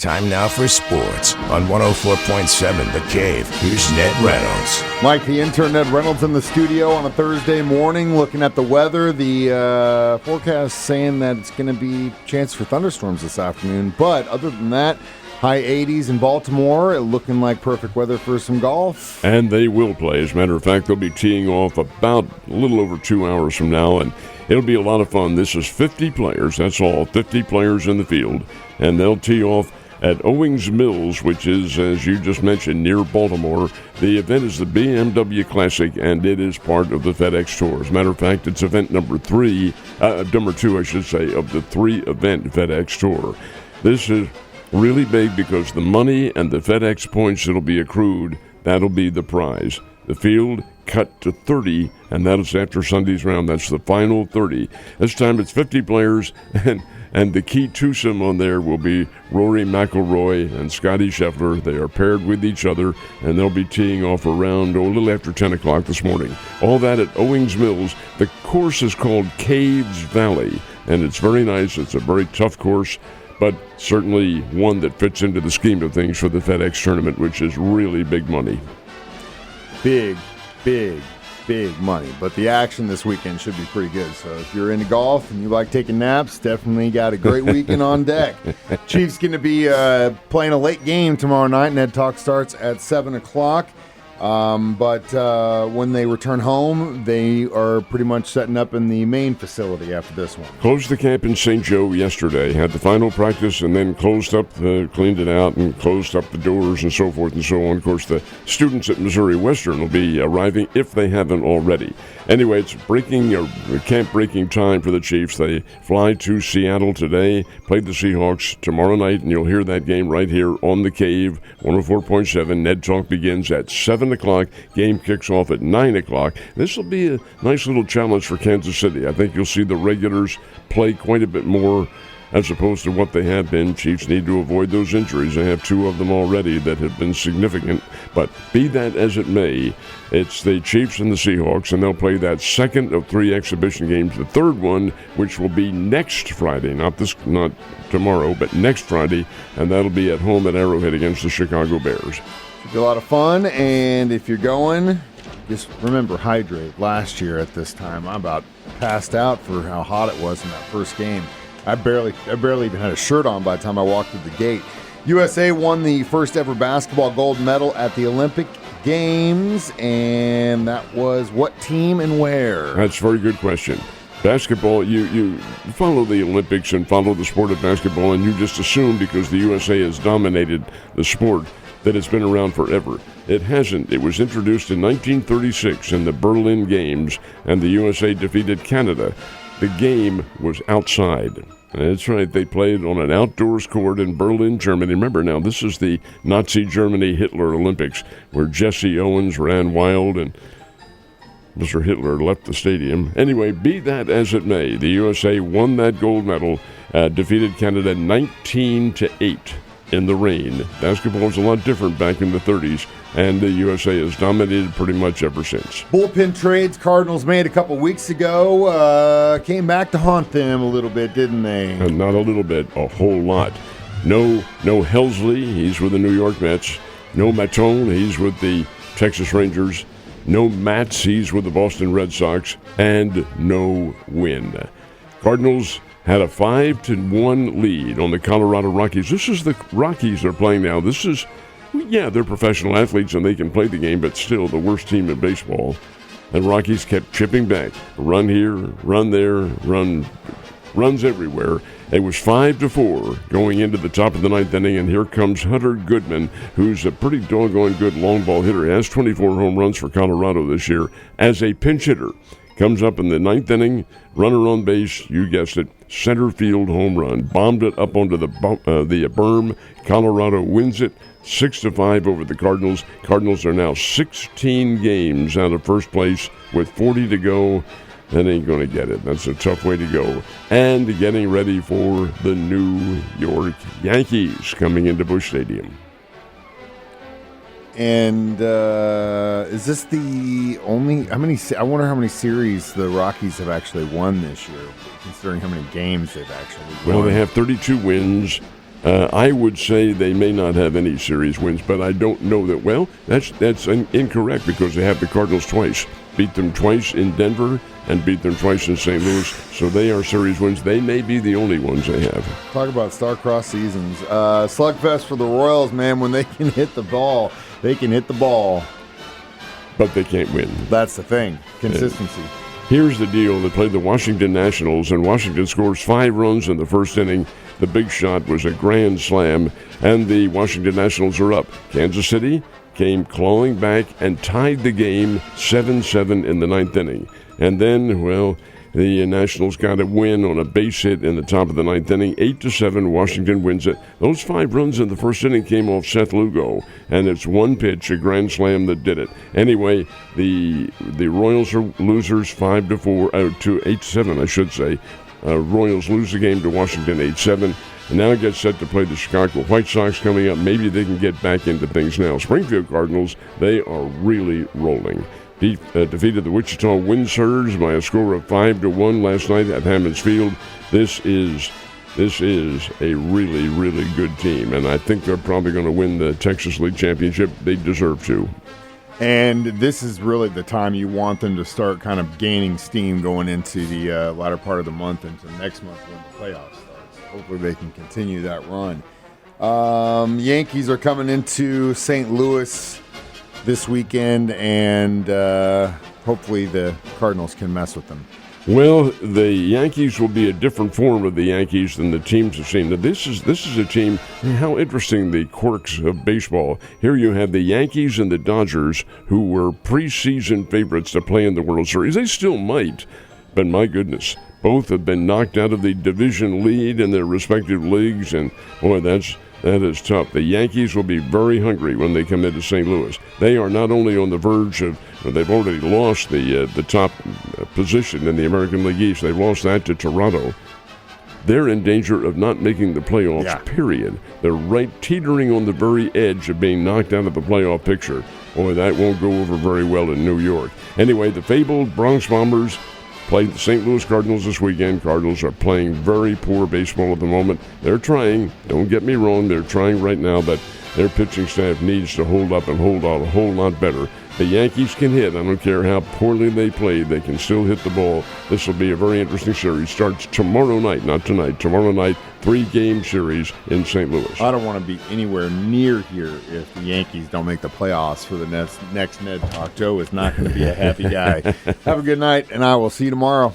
Time now for sports on 104.7 The Cave. Here's Ned Reynolds. Mike, the intern Ned Reynolds in the studio on a Thursday morning looking at the weather. The forecast saying that it's going to be a chance for thunderstorms this afternoon. But other than that, high 80s in Baltimore, looking like perfect weather for some golf. And they will play. As a matter of fact, they'll be teeing off about a little over 2 hours from now, and it'll be a lot of fun. This is 50 players, that's all, 50 players in the field, and they'll tee off at Owings Mills, which is, as you just mentioned, near Baltimore. The event is the BMW Classic, and it is part of the FedEx Tour. As a matter of fact, it's event number two, of the 3-event FedEx Tour. This is really big because the money and the FedEx points that'll be accrued, that'll be the prize. The field cut to 30, and that is after Sunday's round. That's the final 30. This time it's 50 players, and the key twosome on there will be Rory McIlroy and Scotty Scheffler. They are paired with each other, and they'll be teeing off around a little after 10 o'clock this morning. All that at Owings Mills. The course is called Caves Valley, and it's very nice. It's a very tough course, but certainly one that fits into the scheme of things for the FedEx tournament, which is really big money. Big money. But the action this weekend should be pretty good. So if you're into golf and you like taking naps, definitely got a great weekend on deck. Chiefs going to be playing a late game tomorrow night. Ned Talk starts at 7 o'clock. But when they return home, they are pretty much setting up in the main facility after this one. Closed the camp in St. Joe yesterday, had the final practice, and then closed up, cleaned it out, and closed up the doors and so forth and so on. Of course, the students at Missouri Western will be arriving if they haven't already. Anyway, it's camp breaking time for the Chiefs. They fly to Seattle today, play the Seahawks tomorrow night, and you'll hear that game right here on The Cave, 104.7. Ned Talk begins at 7 o'clock. Game kicks off at 9 o'clock. This will be a nice little challenge for Kansas City. I think you'll see the regulars play quite a bit more as opposed to what they have been. Chiefs need to avoid those injuries. They have 2 of them already that have been significant. But be that as it may, it's the Chiefs and the Seahawks, and they'll play that second of 3 exhibition games. The third one, which will be next Friday, not tomorrow, but next Friday, and that'll be at home at Arrowhead against the Chicago Bears. Should be a lot of fun, and if you're going, just remember, hydrate. Last year at this time, I about passed out for how hot it was in that first game. I barely even had a shirt on by the time I walked through the gate. USA won the first ever basketball gold medal at the Olympic Games, and that was what team and where? That's a very good question. Basketball, you follow the Olympics and follow the sport of basketball, and you just assume because the USA has dominated the sport that it's been around forever. It hasn't. It was introduced in 1936 in the Berlin Games, and the USA defeated Canada. The game was outside. That's right. They played on an outdoors court in Berlin, Germany. Remember now, this is the Nazi Germany Hitler Olympics, where Jesse Owens ran wild and Mr. Hitler left the stadium. Anyway, be that as it may, the USA won that gold medal, defeated Canada 19-8 in the rain. Basketball was a lot different back in the 30s, and the USA has dominated pretty much ever since. Bullpen trades Cardinals made a couple weeks ago came back to haunt them a little bit, didn't they? And not a little bit, a whole lot. No Helsley, he's with the New York Mets. No Matone, he's with the Texas Rangers. No Matz, he's with the Boston Red Sox. And no Wynn. Cardinals had a 5-1 lead on the Colorado Rockies. This is the Rockies they're playing now. This is, they're professional athletes and they can play the game, but still the worst team in baseball. And Rockies kept chipping back. Run here, run there, runs everywhere. It was 5-4 going into the top of the 9th inning, and here comes Hunter Goodman, who's a pretty doggone good long ball hitter. He has 24 home runs for Colorado this year as a pinch hitter. Comes up in the 9th inning, runner on base, you guessed it, center field home run. Bombed it up onto the berm. Colorado wins it 6-5 over the Cardinals. Cardinals are now 16 games out of first place with 40 to go. That ain't going to get it. That's a tough way to go. And getting ready for the New York Yankees coming into Busch Stadium. And is this the only? I wonder how many series the Rockies have actually won this year, considering how many games they've actually won. Well, they have 32 wins. I would say they may not have any series wins, but I don't know that. Well, that's incorrect because they have the Cardinals twice. Beat them twice in Denver and beat them twice in St. Louis. So they are series wins. They may be the only ones they have. Talk about star-crossed seasons. Slugfest for the Royals, man. When they can hit the ball, they can hit the ball. But they can't win. That's the thing. Consistency. Yeah. Here's the deal. They played the Washington Nationals, and Washington scores 5 runs in the first inning. The big shot was a grand slam, and the Washington Nationals are up. Kansas City came clawing back and tied the game 7-7 in the 9th inning. And then, well, the Nationals got a win on a base hit in the top of the 9th inning. 8-7, Washington wins it. Those 5 runs in the first inning came off Seth Lugo, and it's one pitch, a grand slam, that did it. Anyway, the Royals are losers 5-4, to 8-7, I should say. Royals lose the game to Washington 8-7. And now get set to play the Chicago White Sox coming up. Maybe they can get back into things now. Springfield Cardinals, they are really rolling. Defeated the Wichita Windsurge by a score of 5-1 last night at Hammons Field. This is a really, really good team, and I think they're probably going to win the Texas League Championship. They deserve to. And this is really the time you want them to start kind of gaining steam going into the latter part of the month into next month when the playoffs starts. Hopefully they can continue that run. Yankees are coming into St. Louis this weekend, and hopefully the Cardinals can mess with them. Well, the Yankees will be a different form of the Yankees than the teams have seen. Now, this is a team. How interesting, the quirks of baseball. Here you have the Yankees and the Dodgers, who were preseason favorites to play in the World Series. They still might, but my goodness, both have been knocked out of the division lead in their respective leagues, and boy, that is tough. The Yankees will be very hungry when they come into St. Louis. They are not only on the verge of, they've already lost the top position in the American League East. They've lost that to Toronto. They're in danger of not making the playoffs, period. They're right teetering on the very edge of being knocked out of the playoff picture. Boy, that won't go over very well in New York. Anyway, the fabled Bronx Bombers played the St. Louis Cardinals this weekend. Cardinals are playing very poor baseball at the moment. They're trying. Don't get me wrong. They're trying right now, but their pitching staff needs to hold up and hold on a whole lot better. The Yankees can hit. I don't care how poorly they play. They can still hit the ball. This will be a very interesting series. Starts tomorrow night, not tonight. Tomorrow night, 3-game series in St. Louis. I don't want to be anywhere near here if the Yankees don't make the playoffs for the next Ned Talk. Joe is not going to be a happy guy. Have a good night, and I will see you tomorrow.